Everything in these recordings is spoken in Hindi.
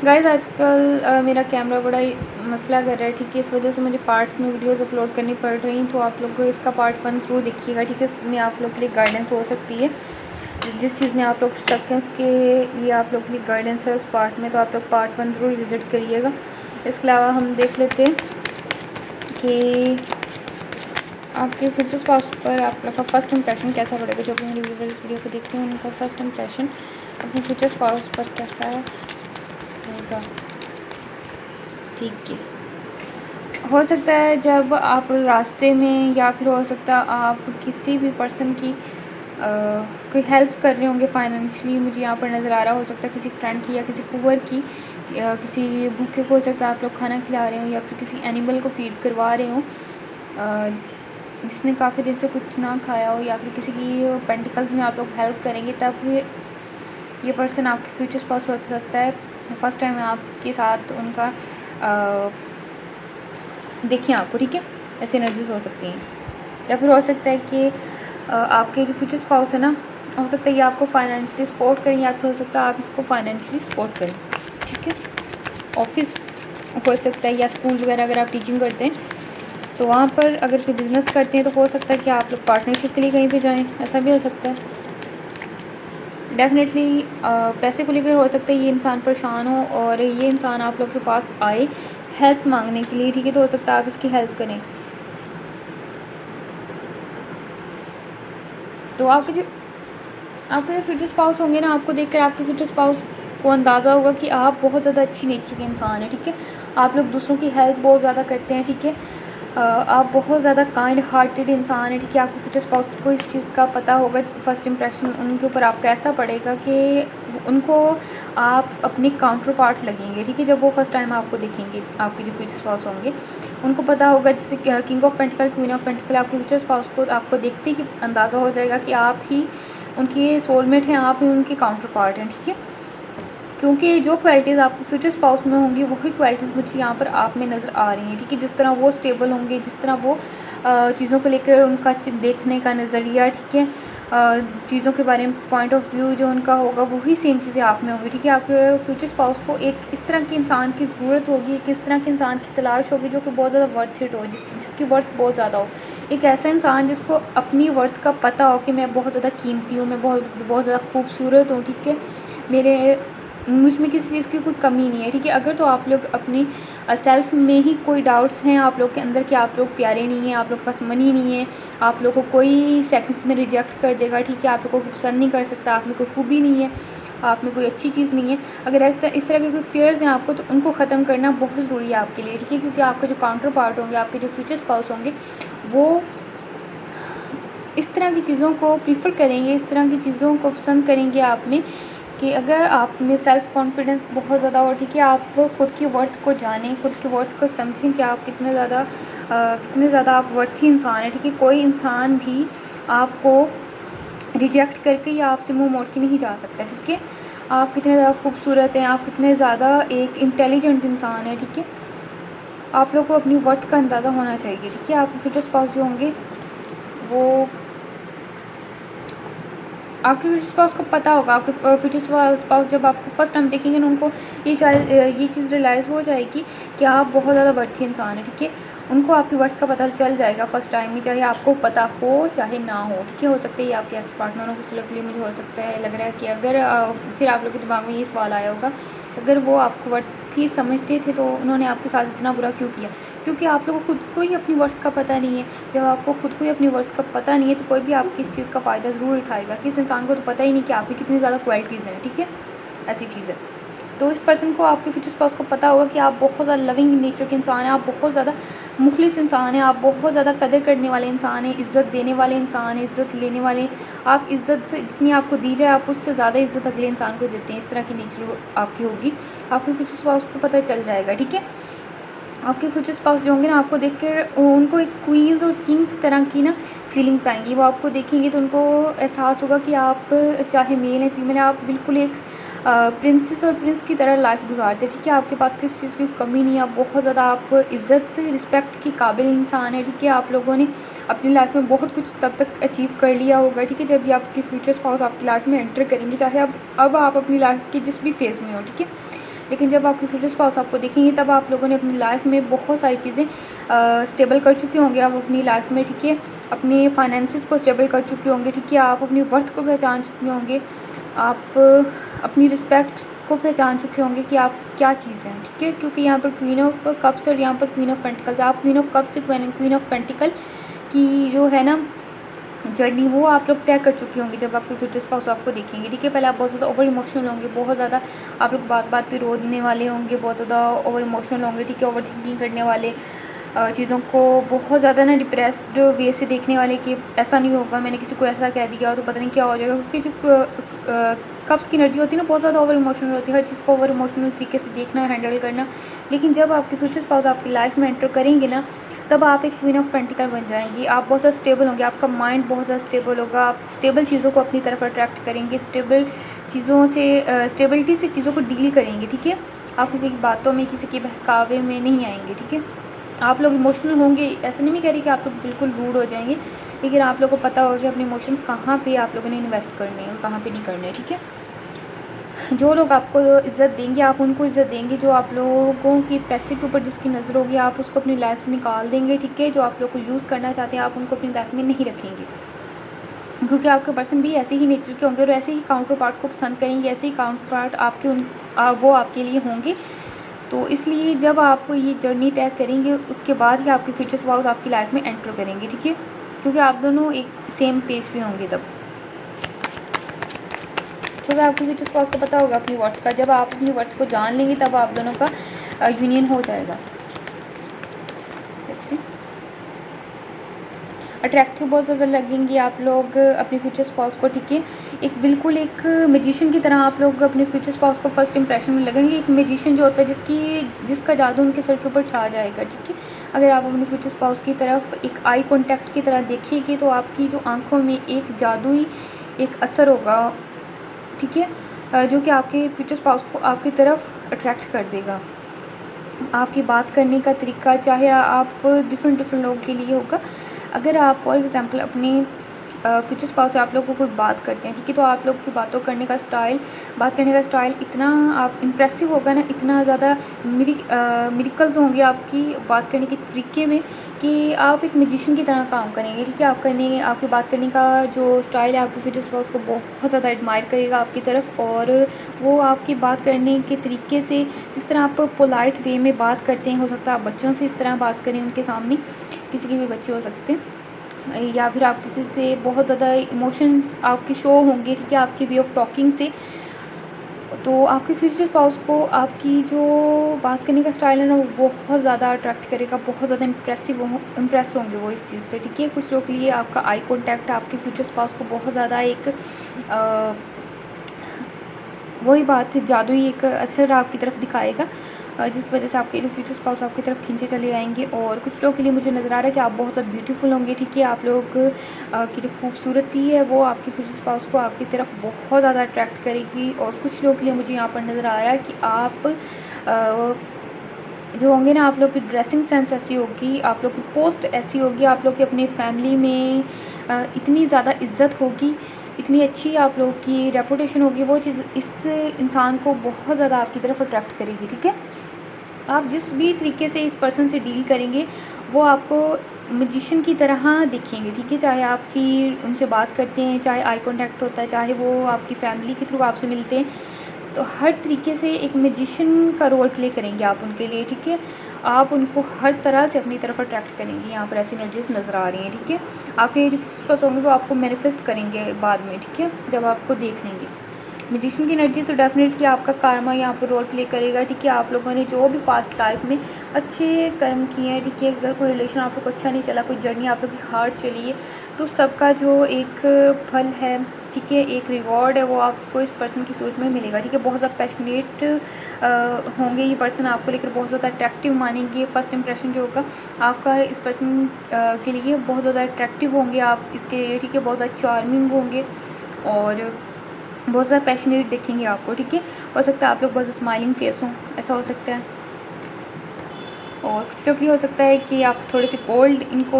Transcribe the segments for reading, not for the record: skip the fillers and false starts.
गाइस आजकल मेरा कैमरा बड़ा ही मसला कर रहा है, ठीक है। इस वजह से मुझे पार्ट्स में वीडियोस अपलोड करनी पड़ रही हैं, तो आप लोग को इसका पार्ट 1 ज़रूर देखिएगा, ठीक है। इसमें आप लोग के लिए गाइडेंस हो सकती है। जिस चीज़ में आप लोग स्टक हैं उसके लिए आप लोग के लिए गाइडेंस है उस पार्ट में, तो आप लोग पार्ट 1 ज़रूर विज़िट करिएगा। इसके अलावा हम देख लेते हैं कि आपके फ्यूचर स्पाउस पर आप लोग का फर्स्ट इंप्रेशन कैसा पड़ेगा। जो भी मेरे व्यूअर्स इस वीडियो को देखते हैं उनका फर्स्ट इंप्रेशन अपने फ्यूचर स्पाउस पर कैसा होगा, ठीक है। हो सकता है जब आप रास्ते में, या फिर हो सकता है आप किसी भी पर्सन की कोई हेल्प कर रहे होंगे फाइनेंशियली, मुझे यहाँ पर नज़र आ रहा हो सकता है किसी फ्रेंड की या किसी पुअर की, या किसी भूखे को हो सकता है आप लोग खाना खिला रहे हो, या फिर किसी एनिमल को फीड करवा रहे हो जिसने काफ़ी दिन से कुछ ना खाया हो, या फिर किसी की पेंटिकल्स में आप लोग हेल्प करेंगे, तब ये पर्सन आपके फ्यूचर स्पाउस हो सकता है। फर्स्ट टाइम आपके साथ उनका देखिए आपको, ठीक है। ऐसे एनर्जीज हो सकती हैं, या फिर हो सकता है कि आपके जो फ्यूचर स्पाउस है ना, हो सकता है ये आपको फाइनेंशियली सपोर्ट करें, या फिर हो सकता है आप इसको फाइनेंशियली सपोर्ट करें, ठीक है। ऑफिस हो सकता है या स्कूल वगैरह अगर आप टीचिंग करते हैं तो वहाँ पर अगर कोई बिज़नेस करते हैं तो हो सकता है कि आप लोग पार्टनरशिप के लिए कहीं पे जाएं, ऐसा भी हो सकता है। डेफिनेटली पैसे को लेकर हो सकता है ये इंसान परेशान हो और ये इंसान आप लोग के पास आए हेल्प मांगने के लिए, ठीक है। तो हो सकता है आप इसकी हेल्प करें। तो आपके जो फ्यूचर स्पाउस होंगे ना, आपको देखकर आपके फ्यूचर स्पाउस को अंदाज़ा होगा कि आप बहुत ज़्यादा अच्छी नेचर के इंसान हैं, ठीक है। आप लोग दूसरों की हेल्प बहुत ज़्यादा करते हैं, ठीक है। आप बहुत ज़्यादा काइंड हार्टेड इंसान है, ठीक है। आपके फ्यूचर स्पाउस को इस चीज़ का पता होगा, फर्स्ट इंप्रेशन उनके ऊपर आपका ऐसा पड़ेगा कि उनको आप अपने काउंटर पार्ट लगेंगे, ठीक है। जब वो फर्स्ट टाइम आपको देखेंगे, आपके जो फ्यूचर स्पाउस होंगे उनको पता होगा, जैसे king of pentacle, queen of pentacle, आपके फ्यूचर स्पाउस को आपको देखते ही अंदाज़ा हो जाएगा कि आप ही उनके सोलमेट हैं, आप ही उनके काउंटर पार्ट हैं, ठीक है। क्योंकि जो क्वालिटीज़ आपके फ्यूचर स्पाउस में होंगी वही क्वालिटीज़ मुझे यहाँ पर आप में नज़र आ रही हैं, ठीक है। जिस तरह वो स्टेबल होंगे, जिस तरह वो चीज़ों को लेकर उनका देखने का नज़रिया, ठीक है, चीज़ों के बारे में पॉइंट ऑफ व्यू जो उनका होगा वही सेम चीज़ें आप में होंगी, ठीक है। आपके फ्यूचर स्पाउस को एक इस तरह के इंसान की ज़रूरत होगी, एक इस तरह के इंसान की तलाश होगी जो कि बहुत ज़्यादा वर्थ इट हो, जिसकी वर्थ बहुत ज़्यादा हो। एक ऐसा इंसान जिसको अपनी वर्थ का पता हो कि मैं बहुत ज़्यादा कीमती हूँ, मैं बहुत ज़्यादा खूबसूरत हूँ, ठीक है। मुझ में किसी चीज़ की कोई कमी नहीं है, ठीक है। अगर तो आप लोग अपनी सेल्फ में ही कोई डाउट्स हैं आप लोग के अंदर कि आप लोग प्यारे नहीं हैं, आप लोग के पास मनी नहीं है, आप लोग को कोई सेकंड्स में रिजेक्ट कर देगा, ठीक है। आप लोग को पसंद नहीं कर सकता, आप में कोई खूबी नहीं है, आप में कोई अच्छी चीज़ नहीं है, अगर इस तरह के कोई फेयर्स हैं आपको, तो उनको ख़त्म करना बहुत ज़रूरी है आपके लिए, ठीक है। क्योंकि आपके जो काउंटर पार्ट होंगे, आपके जो फ्यूचर स्पाउस होंगे, वो इस तरह की चीज़ों को प्रीफर करेंगे, इस तरह की चीज़ों को पसंद करेंगे आप में, कि अगर आप में सेल्फ़ कॉन्फिडेंस बहुत ज़्यादा हो, ठीक है। आप खुद की वर्थ को जानें, खुद की वर्थ को समझें कि आप कितने ज़्यादा आप वर्थी इंसान हैं, ठीक है। कोई इंसान भी आपको रिजेक्ट करके या आपसे मुंह मोड़ के नहीं जा सकता, ठीक है। आप कितने ज़्यादा खूबसूरत हैं, आप कितने ज़्यादा एक इंटेलिजेंट इंसान हैं, ठीक है। आप लोग को अपनी वर्थ का अंदाज़ा होना चाहिए, ठीक है। आपके फ्यूचर स्पाउस जो होंगे वो आपके फ्यूचर स्पाउस को पता होगा। आपके फ्यूचर स्पाउस जब आपको फर्स्ट टाइम देखेंगे ना, उनको ये चीज़ रियलाइज़ हो जाएगी कि आप बहुत ज़्यादा वर्थी इंसान हैं, ठीक है। उनको आपकी वर्थ का पता चल जाएगा फर्स्ट टाइम में, चाहे आपको पता हो चाहे ना हो, ठीक है। हो सकता है ये आपके एक्स पार्टनर हो, कुछ लोग के लिए मुझे हो सकता है लग रहा है कि अगर फिर आप लोग के दिमाग में ये सवाल आया होगा, अगर वो आपको वर्थी समझते थे तो उन्होंने आपके साथ इतना बुरा क्यों किया। क्योंकि आप लोगों को खुद को ही अपनी वर्थ का पता नहीं है। जब आपको खुद को ही अपनी वर्थ का पता नहीं है तो कोई भी आपकी इस चीज़ का फ़ायदा ज़रूर उठाएगा। किस इंसान को तो पता ही नहीं कि आप में कितनी ज़्यादा क्वालिटीज़ हैं, ठीक है। ऐसी चीज़ है। तो इस पर्सन को, आपके फ्यूचर स्पाउस को पता होगा कि आप बहुत ज़्यादा लविंग नेचर के इंसान हैं, आप बहुत ज़्यादा मुखलिस इंसान हैं, आप बहुत ज़्यादा कदर करने वाले इंसान हैं, इज़्ज़त देने वाले इंसान हैं, इज़्ज़त लेने वाले। आप इज़्ज़त जितनी आपको दी जाए आप उससे ज़्यादा इज़्ज़त अगले इंसान को देते हैं। इस तरह की नेचर आपकी होगी, आपके फ्यूचर स्पाउस को पता चल जाएगा, ठीक है। आपके फ्यूचर स्पाउस जो होंगे ना, आपको देखकर उनको एक क्वीन्स और किंग तरह की ना फीलिंग्स आएंगी। वो आपको देखेंगे तो उनको एहसास होगा कि आप चाहे मेल है फीमेल है, आप बिल्कुल एक प्रिंसेस और प्रिंस की तरह लाइफ गुजारते हैं, ठीक है। आपके पास किसी चीज़ की कमी नहीं है, आप बहुत ज़्यादा आप इज़्ज़त रिस्पेक्ट की काबिल इंसान है, ठीक है। आप लोगों ने अपनी लाइफ में बहुत कुछ तब तक अचीव कर लिया होगा, ठीक है। जब भी आपके फ्यूचर स्पाउस आपकी लाइफ में एंटर करेंगे, चाहे अब आप अपनी लाइफ के जिस भी फेज़ में हो, ठीक है। लेकिन जब आपके फ्यूचर स्पाउस आपको देखेंगे तब आप लोगों ने अपनी लाइफ में बहुत सारी चीज़ें स्टेबल कर चुके होंगे आप अपनी लाइफ में, ठीक है। अपने फाइनेंसिस को स्टेबल कर चुके होंगे, ठीक है। आप अपनी वर्थ को पहचान चुके होंगे, आप अपनी रिस्पेक्ट को पहचान चुके होंगे कि आप क्या चीज़ हैं, ठीक है। क्योंकि यहाँ पर क्वीन ऑफ कप्स और यहाँ पर क्वीन ऑफ पेंटिकल्स, आप क्वीन ऑफ कप्स से क्वीन ऑफ पेंटिकल की जो है ना जर्नी वो आप लोग तय कर चुके होंगे जब आपके फ्यूचर स्पाउस आपको देखेंगे, ठीक है। पहले आप बहुत ज़्यादा ओवर इमोशनल होंगे, बहुत ज़्यादा आप लोग बात बात पे रोने वाले होंगे, बहुत ज़्यादा ओवर इमोशनल होंगे, ठीक है। ओवर थिंकिंग करने वाले, चीज़ों को बहुत ज़्यादा ना डिप्रेस्ड वे से देखने वाले कि ऐसा नहीं होगा, मैंने किसी को ऐसा कह दिया तो पता नहीं क्या हो जाएगा। क्योंकि जो कप्स की एनर्जी होती है ना बहुत ज़्यादा ओवर इमोशनल होती है, हर चीज़ को ओवर इमोशनल तरीके से देखना, हैंडल करना। लेकिन जब आपके फ्यूचर स्पाउस आपकी लाइफ में एंटर करेंगे ना तब आप एक क्वीन ऑफ पेंटिकल बन जाएंगी। आप बहुत ज़्यादा स्टेबल होंगे, आपका माइंड बहुत ज़्यादा स्टेबल होगा, आप स्टेबल चीज़ों को अपनी तरफ अट्रैक्ट करेंगे, स्टेबल चीज़ों से स्टेबिलिटी से चीज़ों को डील करेंगे, ठीक है। आप किसी की बातों में, किसी के बहकावे में नहीं आएंगे, ठीक है। आप लोग इमोशनल होंगे, ऐसा नहीं मैं कह रही कि आप लोग बिल्कुल रूड हो जाएंगे, लेकिन आप लोगों को पता होगा कि अपने इमोशंस कहाँ पे आप लोगों ने इन्वेस्ट करने हैं और कहाँ पे नहीं करने, ठीक है। जो लोग आपको इज़्ज़त देंगे आप उनको इज़्ज़त देंगे, जो आप लोगों की पैसे के ऊपर जिसकी नज़र होगी आप उसको अपनी लाइफ से निकाल देंगे, ठीक है। जो आप लोग को यूज़ करना चाहते हैं आप उनको अपनी लाइफ में नहीं रखेंगे, क्योंकि आपके पर्सन भी ऐसे ही नेचर के होंगे और ऐसे ही काउंटर पार्ट को पसंद करेंगे, ऐसे ही काउंटर पार्ट वो आपके लिए होंगे। तो इसलिए जब आप ये जर्नी तय करेंगे उसके बाद ही आपके फ्यूचर स्पाउस आपकी लाइफ में एंटर करेंगे, ठीक है। क्योंकि आप दोनों एक सेम पेज पे होंगे तब। तो आपके फ्यूचर स्पाउस को पता होगा अपनी वर्थ का, जब आप अपनी वर्थ को जान लेंगे तब आप दोनों का यूनियन हो जाएगा। अट्रैक्टिव बहुत ज़्यादा लगेंगे आप लोग अपने फ्यूचर स्पाउस को, ठीक है। एक बिल्कुल एक मैजिशियन की तरह आप लोग अपने फ्यूचर स्पाउस को फर्स्ट इंप्रेशन में लगेंगे। एक मैजिशियन जो होता है जिसका जादू उनके सर के ऊपर छा जाएगा, ठीक है। अगर आप अपने फ्यूचर स्पाउस की तरफ एक आई कॉन्टैक्ट की तरह देखिएगा तो आपकी जो आँखों में एक जादुई एक असर होगा, ठीक है, जो कि आपके फ्यूचर स्पाउस को आपकी तरफ अट्रैक्ट कर देगा। आपकी बात करने का तरीका चाहे आप डिफरेंट लोगों के लिए होगा। अगर आप फॉर एग्ज़ाम्पल अपने फ्यूचर स्पाउस से आप लोग को कोई बात करते हैं, ठीक है, तो आप लोग की बात करने का स्टाइल इतना आप इम्प्रेसिव होगा ना, इतना ज़्यादा मिरेकल्स होंगे आपकी बात करने के तरीके में कि आप एक मैजिशियन की तरह काम करेंगे, ठीक है। आपकी बात करने का जो स्टाइल है आपके फ्यूचर स्पाउस को बहुत ज़्यादा एडमायर करेगा आपकी तरफ, और वो आपकी बात करने के तरीके से जिस तरह आप पोलाइट वे में बात करते हैं, हो सकता है आप बच्चों से इस तरह बात करें उनके सामने, किसी के भी बच्चे हो सकते हैं, या फिर आप किसी से बहुत ज़्यादा इमोशंस आपके शो होंगे, ठीक है, आपके वे ऑफ टॉकिंग से। तो आपके फ्यूचर स्पाउस को आपकी जो बात करने का स्टाइल है ना वो बहुत ज़्यादा अट्रैक्ट करेगा, बहुत ज़्यादा इम्प्रेस होंगे वो इस चीज़ से, ठीक है। कुछ लोग के लिए आपका आई कॉन्टैक्ट आपके फ्यूचर स्पाउस को बहुत ज़्यादा एक वही बात जादुई एक असर आपकी तरफ दिखाएगा, जिस वजह से आपके जो फ्यूचर स्पाउस आपकी तरफ खींचे चले आएंगे। और कुछ लोगों के लिए मुझे नज़र आ रहा है कि आप बहुत ज़्यादा ब्यूटीफुल होंगे, ठीक है। आप लोग की जो खूबसूरती है वो आपके फ्यूचर स्पाउस को आपकी तरफ बहुत ज़्यादा अट्रैक्ट करेगी। और कुछ लोगों के लिए मुझे यहाँ पर नज़र आ रहा है कि आप जो होंगे ना, आप लोग की ड्रेसिंग सेंस ऐसी होगी, आप लोग की पोस्ट ऐसी होगी, आप लोग की अपनी फैमिली में इतनी ज़्यादा इज़्ज़त होगी, इतनी अच्छी आप लोगों की रेपुटेशन होगी, वो चीज़ इस इंसान को बहुत ज़्यादा आपकी तरफ अट्रैक्ट करेगी, ठीक है। आप जिस भी तरीके से इस पर्सन से डील करेंगे वो आपको मैजिशियन की तरह दिखेंगे, ठीक है। चाहे आपकी उनसे बात करते हैं, चाहे आई कॉन्टैक्ट होता है, चाहे वो आपकी फैमिली के थ्रू आपसे मिलते हैं, तो हर तरीके से एक मैजिशियन का रोल प्ले करेंगे आप उनके लिए, ठीक है। आप उनको हर तरह से अपनी तरफ अट्रैक्ट करेंगे। यहाँ पर ऐसी एनर्जीज नज़र आ रही हैं, ठीक है। आपके जो फ्यूचर स्पाउस होंगे वो आपको मैनिफेस्ट करेंगे बाद में, ठीक है, जब आपको देख लेंगे। मैजिशियन की एनर्जी तो डेफिनेटली आपका कार्मा यहाँ पर रोल प्ले करेगा, ठीक है। आप लोगों ने जो भी पास्ट लाइफ में अच्छे कर्म किए हैं, ठीक है, अगर कोई रिलेशन आप लोग को अच्छा नहीं चला, कोई जर्नी आप लोग की हार्ड चली है, तो सबका जो एक फल है, ठीक है, एक रिवॉर्ड है, वो आपको इस पर्सन की सूरत में मिलेगा, ठीक है। बहुत ज़्यादा पैशनेट होंगे ये पर्सन, आपको लेकर बहुत ज़्यादा अट्रैक्टिव मानेंगे। फर्स्ट इंप्रेशन जो होगा आपका इस पर्सन के लिए बहुत ज़्यादा अट्रैक्टिव होंगे आप इसके लिए, ठीक है। बहुत ज़्यादा चार्मिंग होंगे और बहुत ज़्यादा पैशनेट देखेंगे आपको, ठीक है। हो सकता है आप लोग बहुत स्माइलिंग फेस हों, ऐसा हो सकता है। और कुछ लोग ये हो सकता है कि आप थोड़े से कोल्ड इनको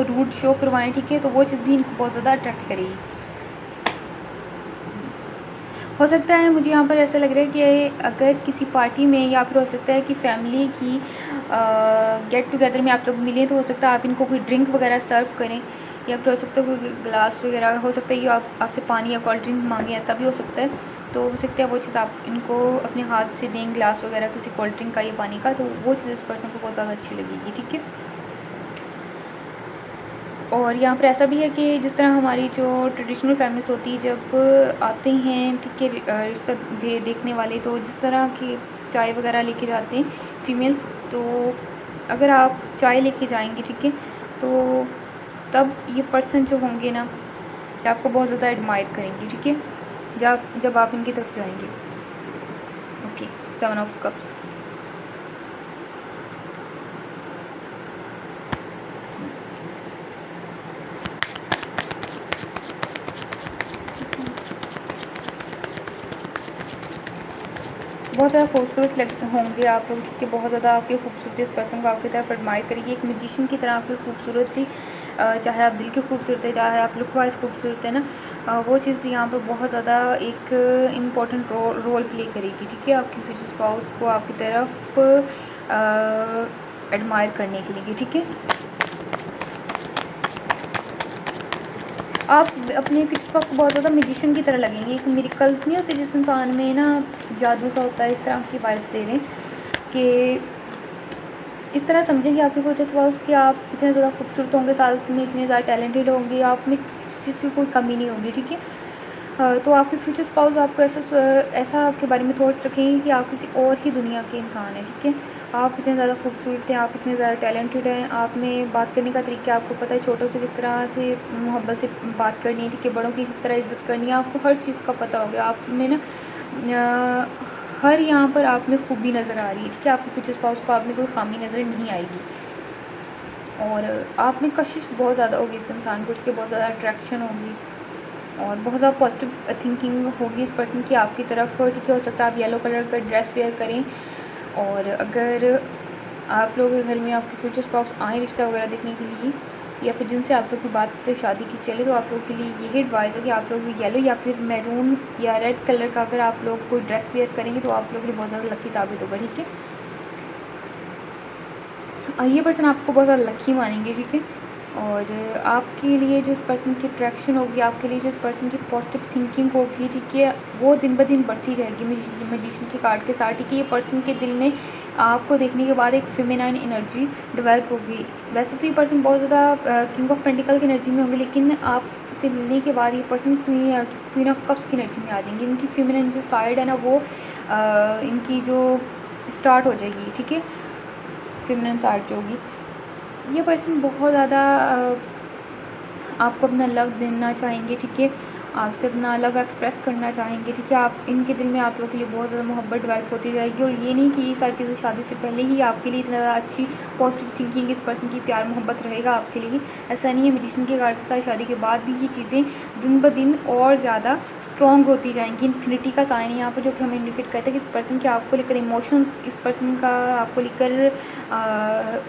रूड शो करवाएं, ठीक है, तो वो चीज़ भी इनको बहुत ज़्यादा अट्रैक्ट करेगी। हो सकता है मुझे यहाँ पर ऐसा लग रहा है कि अगर किसी पार्टी में या फिर हो सकता है कि फैमिली की गेट टुगेदर में आप लोग मिलें तो हो सकता है आप इनको कोई ड्रिंक वगैरह सर्व करें, या फिर हो सकता है कोई ग्लास वगैरह, हो सकता है कि आप आपसे पानी या कोल्ड ड्रिंक मांगें, ऐसा भी हो सकता है। तो हो सकता है वो चीज़ आप इनको अपने हाथ से दें, ग्लास वगैरह किसी कोल्ड ड्रिंक का या पानी का, तो वो चीज़ इस पर्सन को बहुत ज़्यादा अच्छी लगेगी, ठीक है। और यहाँ पर ऐसा भी है कि जिस तरह हमारी जो ट्रेडिशनल फैमिलीज होती है जब आते हैं, ठीक है, रिश्ता देखने वाले, तो जिस तरह की चाय वगैरह लेके जाते हैं फीमेल्स, तो अगर आप चाय लेके जाएंगे, ठीक है, तो तब ये पर्सन जो होंगे ना, ये आपको बहुत ज़्यादा एडमायर करेंगे, ठीक है, जब आप इनकी तरफ जाएंगे। Okay, 7 of cups. बहुत ज़्यादा खूबसूरत होंगे आप लोग, ठीक है, बहुत ज़्यादा आपकी खूबसूरती इस पर्सन को आपकी तरफ एडमायर करेगी, एक मैजिशियन की तरह आपकी खूबसूरती, चाहे आप दिल के खूबसूरत है, चाहे आप लुक वाइज खूबसूरत है ना, वो चीज़ यहाँ पर बहुत ज़्यादा एक इम्पॉर्टेंट रोल प्ले करेगी, ठीक है, आपकी फ्यूचर स्पाउस को आपकी तरफ एडमायर करने के लिए, ठीक है। आप अपने फिक्स को बहुत ज़्यादा मैजिशियन की तरह लगेंगे, एक मिरेकल्स नहीं होते जिस इंसान में ना जादू सा होता है, इस तरह की वाइब दे रहे हैं कि इस तरह समझेंगे आपके फ्यूचर स्पाउस कि आप इतने ज़्यादा खूबसूरत होंगे, साथ में इतने ज़्यादा टैलेंटेड होंगे, आप में किसी चीज़ की कोई कमी नहीं होगी, ठीक है। तो आपके फ्यूचर स्पाउस आपको ऐसा आपके बारे में थॉट्स रखेंगे कि आप किसी और ही दुनिया के इंसान हैं, ठीक है, आप इतने ज़्यादा खूबसूरत हैं, आप इतने ज़्यादा टैलेंटेड हैं, आप में बात करने का तरीका आपको पता है, छोटों से किस तरह से मोहब्बत से बात करनी है, ठीक है, बड़ों की किस तरह इज़्ज़त करनी है, आपको हर चीज़ का पता होगा, आप में ना हर यहाँ पर आप में खूबी नज़र आ रही है, ठीक है, आपके फ्यूचर स्पाउस को आप में कोई खामी नज़र नहीं आएगी, और आप में कशिश बहुत ज़्यादा होगी इस इंसान को, ठीक है, बहुत ज़्यादा अट्रैक्शन होगी और बहुत ज़्यादा पॉजिटिव थिंकिंग होगी इस पर्सन की आपकी तरफ, ठीक है। हो सकता है आप येलो कलर का ड्रेस वेयर करें, और अगर आप लोगों के घर में आपके फ्यूचर स्पाउस आए रिश्ता वगैरह देखने के लिए, या फिर जिनसे आप लोग की बात शादी की चले, तो आप लोगों के लिए यही एडवाइस है कि आप लोग येलो या फिर मैरून या रेड कलर का अगर आप लोग कोई ड्रेस वेयर करेंगे तो आप लोगों के लिए बहुत ज़्यादा लकी साबित होगा, ठीक है। ये पर्सन आपको बहुत ज़्यादा लकी मानेंगे, ठीक है, और आपके लिए जो इस पर्सन की अट्रैक्शन होगी, आपके लिए जो इस पर्सन की पॉजिटिव थिंकिंग होगी, ठीक है, वो दिन ब दिन बढ़ती जाएगी मैजिशियन के कार्ड के साथ, ठीक है। ये पर्सन के दिल में आपको देखने के बाद एक फेमिनाइन एनर्जी डेवलप होगी। वैसे तो ये पर्सन बहुत ज़्यादा किंग ऑफ पेंटिकल की एनर्जी में होंगे, लेकिन आपसे मिलने के बाद ये पर्सन क्वीन ऑफ कप्स की एनर्जी में आ जाएंगे। इनकी फेमिनाइन जो साइड है ना, वो इनकी जो स्टार्ट हो जाएगी, ठीक है, फेमिनाइन साइड जो होगी। ये पर्सन बहुत ज़्यादा आपको अपना लव देना चाहेंगे, ठीक है, आपसे अपना लव एक्सप्रेस करना चाहेंगे, ठीक है, आप इनके दिल में आप लोगों के लिए बहुत ज़्यादा मोहब्बत डेवलप होती जाएगी, और ये नहीं कि ये सारी चीज़ें शादी से पहले ही आपके लिए इतना ज़्यादा अच्छी पॉजिटिव थिंकिंग इस पर्सन की प्यार मोहब्बत रहेगा आपके लिए, ऐसा नहीं है। मैजिशियन के कार्ड के साथ शादी के बाद भी ये चीज़ें दिन ब दिन और ज़्यादा स्ट्रॉन्ग होती जाएंगी। इन्फिनिटी का साइन है यहाँ पर, जो कि हमें इंडिकेट करता है कि इस पर्सन के आपको लेकर इमोशंस, इस पर्सन का आपको लेकर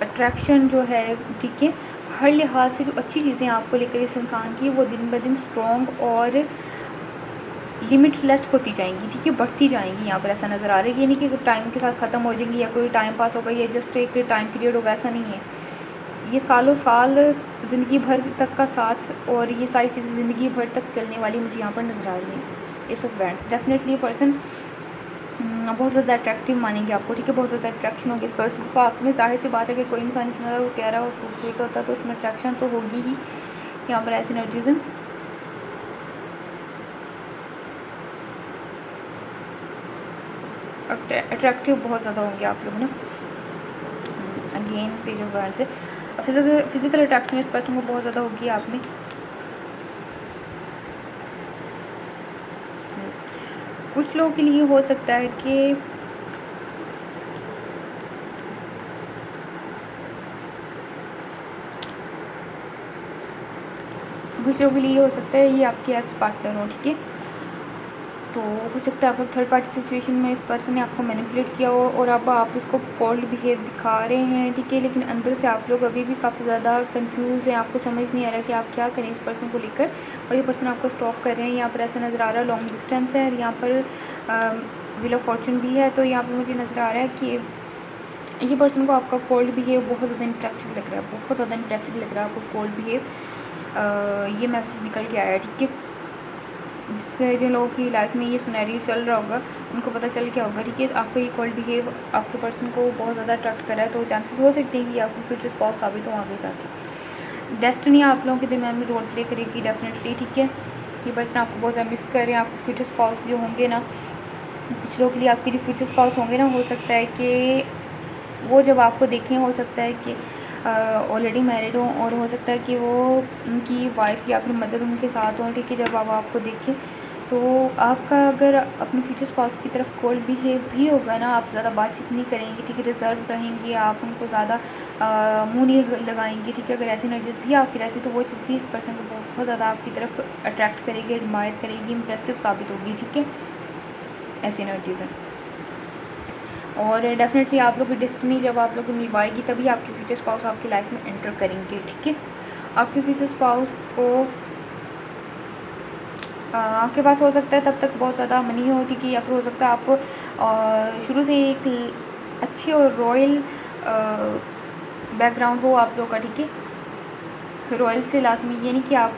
अट्रैक्शन जो है, ठीक है, हर लिहाज से जो अच्छी चीज़ें आपको लेकर इस इंसान की, वो दिन ब दिन स्ट्रॉन्ग और लिमिटलेस होती जाएंगी, ठीक है, बढ़ती जाएंगी। यहाँ पर ऐसा नज़र आ रहा है, ये नहीं कि टाइम के साथ ख़त्म हो जाएंगी या कोई टाइम पास होगा या जस्ट एक टाइम पीरियड होगा, ऐसा नहीं है। ये सालों साल ज़िंदगी भर तक का साथ, और ये सारी चीज़ें ज़िंदगी भर तक चलने वाली मुझे यहाँ पर नज़र आ रही हैं। एस ऑफ वैंड्स, डेफिनेटली ये पर्सन बहुत ज़्यादा अट्रैक्टिव मानेंगे आपको, ठीक है, बहुत ज़्यादा अट्रैक्शन होगी इस पर्सन को आप में। जाहिर सी बात है कि कोई इंसान इतना ज़्यादा प्यारा और खूबसूरत होता है तो उसमें अट्रैक्शन तो होगी ही। यहाँ पर ऐसी एनर्जीज हैं। अट्रैक्टिव बहुत ज़्यादा होंगे आप लोग ना। अगेन पेज ऑफ वर्ड्स है, फिजिकल अट्रैक्शन इस पर्सन को बहुत ज़्यादा होगी आप में। कुछ लोगों के लिए हो सकता है कि कुछ लोगों के लिए हो सकता है ये आपके एक्स पार्टनर हो, ठीक है, तो हो सकता है आप लोग थर्ड पार्टी सिचुएशन में इस पर्सन ने आपको मैनिपुलेट किया हो और अब आप इसको कोल्ड बिहेव दिखा रहे हैं, ठीक है, लेकिन अंदर से आप लोग अभी भी काफ़ी ज़्यादा कंफ्यूज हैं, आपको समझ नहीं आ रहा कि आप क्या करें इस पर्सन को लेकर। और ये पर्सन आपको स्टॉक कर रहे हैं, यहाँ पर ऐसा नज़र आ रहा है लॉन्ग डिस्टेंस है और यहाँ पर व्हील ऑफ फॉर्चून भी है। तो यहाँ पर मुझे नज़र आ रहा है कि ये पर्सन को आपका कोल्ड बिहेव बहुत ज़्यादा इंप्रेसिव लग रहा है, बहुत ज़्यादा इंप्रेसिव लग रहा है आपको कोल्ड बिहेव। ये मैसेज निकल के आया, ठीक है, जिससे जिन लोगों की लाइफ में ये सिनेरियो चल रहा होगा उनको पता चल क्या होगा, ठीक है। आपका ये कोल्ड बिहेव आपके पर्सन को बहुत ज़्यादा अट्रैक्ट कर रहा है, तो चांसेस हो सकते हैं कि आपको फ्यूचर स्पाउस साबित हो आगे जाके। डेस्टिनी आप लोगों के दरमियान में रोल प्ले करेगी डेफिनेटली, ठीक है। ये पर्सन आपको बहुत ज़्यादा मिस कर रहे हैं। आपके फ्यूचर स्पाउस जो होंगे ना, कुछ लोगों के लिए आपके जो फ्यूचर स्पाउस होंगे ना, हो सकता है कि वो जब आपको देखें, हो सकता है कि ऑलरेडी मैरिड हो और हो सकता है कि वो उनकी वाइफ या फिर मदर उनके साथ हो, ठीक है। जब आप आपको देखें तो आपका अगर अपने फ्यूचर स्पाउस की तरफ कोल्ड बिहेव भी होगा ना, आप ज़्यादा बातचीत नहीं करेंगे, ठीक है, रिजर्व रहेंगे, आप उनको ज़्यादा मुँह नहीं लगाएंगे, ठीक है। अगर ऐसी एनर्जीज भी आपकी रहती तो वो चीज़ भी इस पर्सन को बहुत ज़्यादा आपकी तरफ अट्रैक्ट करेगी, एडमायर करेगी, इंप्रेसिव साबित होगी, ठीक है। ऐसी एनर्जीज हैं और डेफिनेटली आप लोग की डेस्टिनी जब आप लोग को निभाएगी तभी आपके फ्यूचर स्पाउस आपकी लाइफ में एंटर करेंगे, ठीक है। आपके फ्यूचर स्पाउस को आपके पास हो सकता है तब तक बहुत ज़्यादा मनी हो, ठीक है, या फिर हो सकता है आप शुरू से एक अच्छे और रॉयल बैकग्राउंड हो आप लोग का, ठीक है। रॉयल से लाजमी ये नहीं कि आप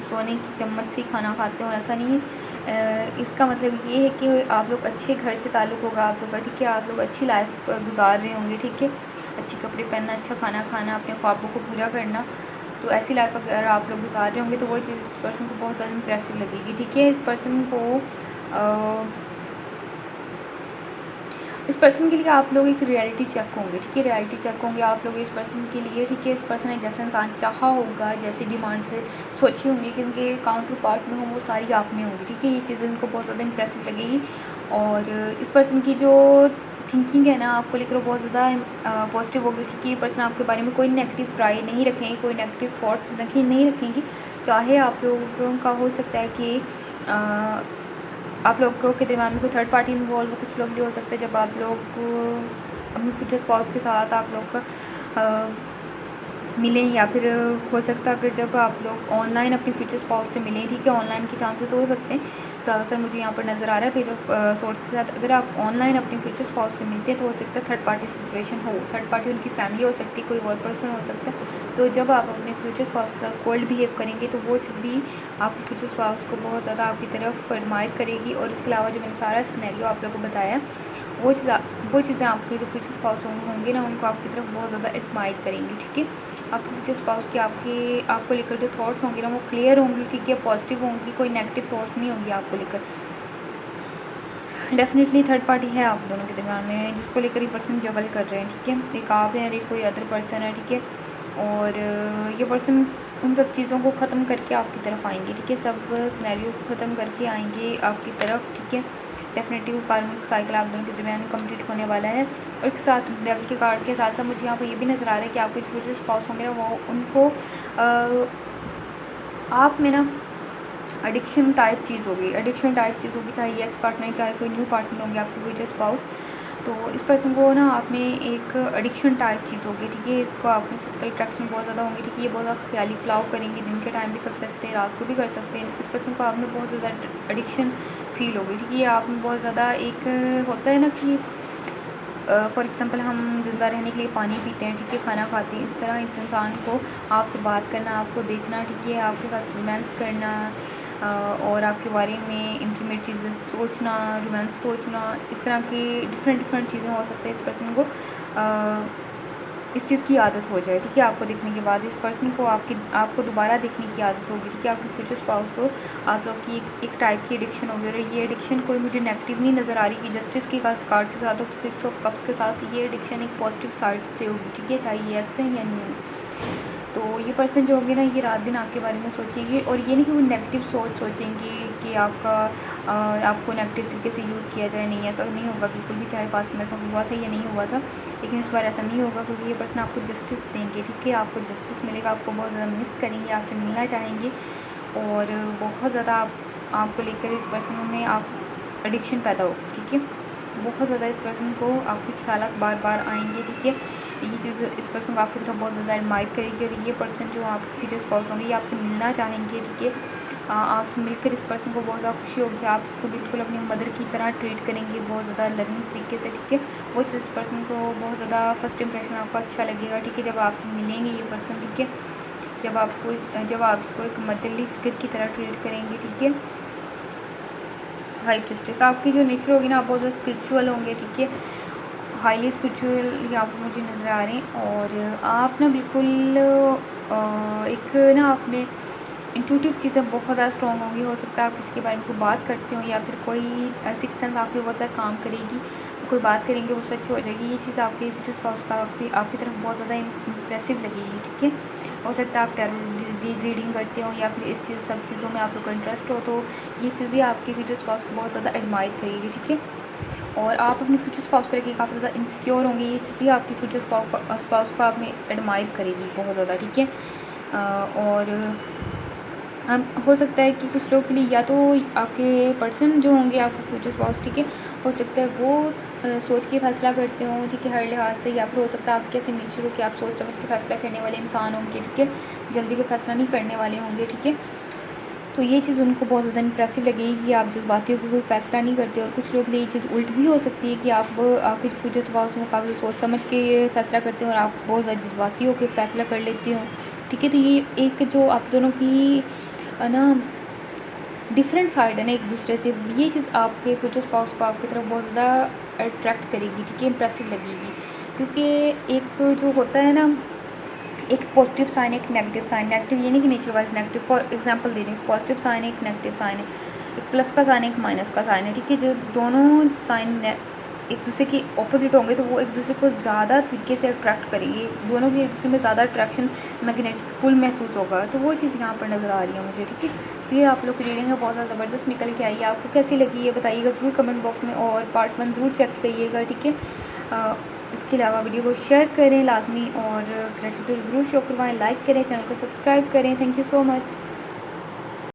सोने की चम्मच से खाना खाते हो, ऐसा नहीं है। इसका मतलब ये है कि आप लोग अच्छे घर से ताल्लुक़ होगा आप लोग का, ठीक है। आप लोग अच्छी लाइफ गुजार रहे होंगे, ठीक है। अच्छे कपड़े पहनना, अच्छा खाना खाना, अपने ख्वाबों को पूरा करना, तो ऐसी लाइफ अगर आप लोग गुजार रहे होंगे तो वो चीज़ इस पर्सन को बहुत ज़्यादा इंप्रेसिव लगेगी, ठीक है। इस पर्सन के लिए आप लोग एक रियलिटी चेक होंगे, ठीक है। रियलिटी चेक होंगे आप लोग इस पर्सन के लिए, ठीक है। इस पर्सन ने जैसा इंसान चाहा होगा, जैसी डिमांड से सोची होंगी कि उनके काउंटर पार्ट में हो, वो सारी आप में होंगी, ठीक है। ये चीज़ें उनको बहुत ज़्यादा इंप्रेसिव लगेगी और इस पर्सन की जो थिंकिंग है ना आपको लेकर बहुत ज़्यादा पॉजिटिव होगी, ठीक है। ये पर्सन आपके बारे में कोई नेगेटिव राय नहीं रखेंगे, कोई नेगेटिव थॉट नहीं रखेंगी। चाहे आप लोगों का हो सकता है कि आप लोगों के दरमियान में कोई थर्ड पार्टी इन्वॉल्व, कुछ लोग भी हो सकता है जब आप लोग अपने फ्यूचर स्पाउस के साथ आप लोग का मिलें, या फिर हो सकता है अगर जब आप लोग ऑनलाइन अपने फ्यूचर स्पाउस से मिलें, ठीक है। ऑनलाइन के चांसेस हो सकते हैं ज़्यादातर, मुझे यहाँ पर नज़र आ रहा है पेज ऑफ सोर्स के साथ। अगर आप ऑनलाइन अपने फ्यूचर स्पाउस से मिलते हैं तो हो सकता है थर्ड पार्टी सिचुएशन हो, थर्ड पार्टी उनकी फैमिली हो सकती है, कोई और पर्सन हो सकता है। तो जब आप अपने फ्यूचर स्पाउस के साथ कोल्ड बिहेव करेंगे तो वो चीज़ भी आपके फ्यूचर स्पाउस को बहुत ज़्यादा आपकी तरफ एडमायर करेगी। और इसके अलावा जो मैंने सारा सिनेरियो आप लोगों को बताया, वो चीज़ें आपके जो फ्यूचर स्पाउस होंगे ना, उनको आपकी तरफ बहुत ज़्यादा एडमायर करेंगी, ठीक है। आपके फ्यूचर स्पाउस के आपको लेकर जो थॉट्स होंगे ना, वो क्लियर होंगी, ठीक है, पॉजिटिव होंगी, कोई नेगेटिव थॉट्स नहीं होंगी आपको लेकर। डेफिनेटली थर्ड पार्टी है आप दोनों के दरमियान में, जिसको लेकर ये पर्सन जबल कर रहे हैं, ठीक है। एक आप हैं और एक कोई अदर पर्सन है, ठीक है। और ये पर्सन उन सब चीज़ों को ख़त्म करके आपकी तरफ आएंगे, ठीक है। सब सिनेरियो को ख़त्म करके आएंगे आपकी तरफ, ठीक है। डेफिनेटली कार्मिक साइकिल आप दोनों के दरमियान कंप्लीट होने वाला है। और एक साथ डेविल के कार्ड के साथ साथ मुझे यहाँ पर ये भी नज़र आ रहा है कि आपके फ्यूचर स्पाउस होंगे ना, वो उनको आप में ना एडिक्शन टाइप चीज़ होगी, चाहे ये एक्स पार्टनर, चाहे कोई न्यू पार्टनर होंगे आपके फ्यूचर स्पाउस। तो इस पर्सन को ना आप में एक एडिक्शन टाइप चीज़ होगी, ठीक है। इसको आप में फिजिकल अट्रैक्शन बहुत ज़्यादा होंगी, ठीक है। ये बहुत ज़्यादा ख्याली पुलाव करेंगे, दिन के टाइम भी कर सकते हैं, रात को भी कर सकते हैं। इस पर्सन को आप में बहुत ज़्यादा एडिक्शन फील होगी, ठीक है। ये आप में बहुत ज़्यादा एक होता है ना कि फॉर एग्ज़ाम्पल हम ज़िंदा रहने के लिए पानी पीते हैं, ठीक है, खाना खाते हैं, इस तरह इस इंसान को आपसे बात करना, आपको देखना, ठीक है, आपके साथ रोमांस करना और आपके बारे में इंटीमेट चीज़ें सोचना, रोमांस सोचना, इस तरह की डिफरेंट चीज़ें हो सकता है। इस पर्सन को इस चीज़ की आदत हो जाए, ठीक है। आपको देखने के बाद इस पर्सन को आपको दोबारा देखने की आदत होगी, ठीक है। आपके फ्यूचर स्पाउस को आप लोग की एक टाइप की एडिक्शन होगी। और ये एडिक्शन कोई मुझे नेगेटिव नहीं नज़र आ रही कि जस्टिस के कार्ड के साथ और 6 ऑफ कप्स के साथ ये एडिक्शन एक पॉजिटिव साइड से होगी, ठीक है, चाहे ये एक्स है या नहीं है। तो ये पर्सन जो होंगे ना, ये रात दिन आपके बारे में सोचेंगे और ये नहीं कि वो नेगेटिव सोचेंगे कि आपको नेगेटिव तरीके से यूज़ किया जाए, नहीं, ऐसा नहीं होगा बिल्कुल भी, चाहे पास्ट में ऐसा हुआ था या नहीं हुआ था, लेकिन इस बार ऐसा नहीं होगा क्योंकि ये पर्सन आपको जस्टिस देंगे, ठीक है। आपको जस्टिस मिलेगा, आपको बहुत ज़्यादा मिस करेंगे, आपसे मिलना चाहेंगे और बहुत ज़्यादा आपको लेकर इस पर्सन में आप एडिक्शन पैदा हो, ठीक है। बहुत ज़्यादा इस पर्सन को आपके ख्यालात बार बार आएंगे, ठीक है। ये चीज़ इस पर्सन को आपकी तरफ बहुत ज़्यादा एडमायर करेगी और ये पर्सन जो आपके फ्यूचर स्पाउस होंगे ये आपसे मिलना चाहेंगे, ठीक है। आपसे मिलकर इस पर्सन को बहुत ज़्यादा खुशी होगी, आप इसको बिल्कुल अपनी मदर की तरह ट्रीट करेंगे, बहुत ज़्यादा लविंग तरीके से, ठीक है। वो इस पर्सन को बहुत ज़्यादा फर्स्ट इंप्रेशन आपका अच्छा लगेगा, ठीक है, जब आपसे मिलेंगे ये पर्सन, ठीक है। जब आप इसको एक मदरली फिगर की तरह ट्रीट करेंगे, ठीक है। हाई प्रिस्टेस आपकी जो नेचर होगी ना, आप बहुत ज़्यादा स्पिरिचुअल होंगे, ठीक है। हाईली स्पिरिचुअल आप मुझे नज़र आ रहे हैं और आप ना बिल्कुल एक ना आप में इंट्यूटिव चीज़ें बहुत ज़्यादा स्ट्रॉन्ग होंगी। हो सकता है आप किसी के बारे में कोई बात करते हो या फिर कोई सिक्स सेंस आपकी बहुत ज़्यादा काम करेगी, कोई बात करेंगे वो सच हो जाएगी। ये चीज़ आपके फ्यूचर स्पाउस का आपकी तरफ बहुत ज़्यादा इम्प्रेसिव लगेगी, ठीक है। हो सकता है आप टैरो रीडिंग करते हो या फिर इस चीज़ सब चीज़ों में आप लोग का इंटरेस्ट हो, तो ये चीज़ भी आपके फ्यूचर स्पाउस को बहुत ज़्यादा एडमायर करेगी, ठीक है। और आप अपने फ्यूचर स्पाउस को लेकर काफ़ी ज़्यादा इनसिक्योर होंगे, ये चीज़ भी आपकी फ्यूचर स्पाउस को आप में एडमायर करेगी बहुत ज़्यादा, ठीक है। और हो सकता है कि कुछ लोगों के लिए या तो आपके पर्सन जो होंगे आपके फ्यूचर स्पाउस, ठीक है, हो सकता है वो सोच के फैसला करते हों, ठीक है, हर लिहाज से। या फिर हो सकता है आपके ऐसे नेचर हो कि आप सोच समझ के फैसला करने वाले इंसान होंगे, ठीक है, जल्दी कोई फैसला नहीं करने वाले होंगे, ठीक है। तो ये चीज़ उनको बहुत ज़्यादा इंप्रेसिव लगेगी कि आप जज्बाती हो के कोई फ़ैसला नहीं करते। और कुछ लोग के लिए ये चीज़ उल्ट भी हो सकती है कि आप आपके फ्यूचर स्पाउस में काफ़ी सोच समझ के फ़ैसला करते हो और आप बहुत ज़्यादा जज्बाती हो के फ़ैसला कर लेते हो, ठीक है। तो ये एक जो आप दोनों की ना डिफरेंट साइड है ना एक दूसरे से, ये चीज़ आपके फ्यूचर स्पाउस को आपकी तरफ बहुत ज़्यादा अट्रैक्ट करेगी, ठीक है, इंप्रेसिव लगेगी। क्योंकि एक जो होता है ना, एक पॉजिटिव साइन एक नेगेटिव साइन, नेगेटिव ये नहीं कि nature wise negative, for example दे रही हूँ, पॉजिटिव साइन एक नेगेटिव साइन है, एक प्लस का साइन एक माइनस का साइन है, ठीक है। जो दोनों साइन एक दूसरे के ऑपोजिट होंगे तो वो एक दूसरे को ज़्यादा तरीके से अट्रैक्ट करेंगे, दोनों के एक दूसरे में ज़्यादा अट्रैक्शन मैग्नेटिक पुल महसूस होगा। तो वो चीज़ यहाँ पर नज़र आ रही है मुझे, ठीक है। ये आप लोग की रीडिंग है बहुत ज़्यादा ज़बरदस्त निकल के आई है, आपको कैसी लगी ये बताइएगा ज़रूर कमेंट बॉक्स में, और पार्ट 1 ज़रूर चेक करिएगा, ठीक है। इसके अलावा वीडियो को शेयर करें लाजमी और ग्रेटिट्यूड ज़रूर शो करवाएं, लाइक करें, चैनल को सब्सक्राइब करें। Thank you so much.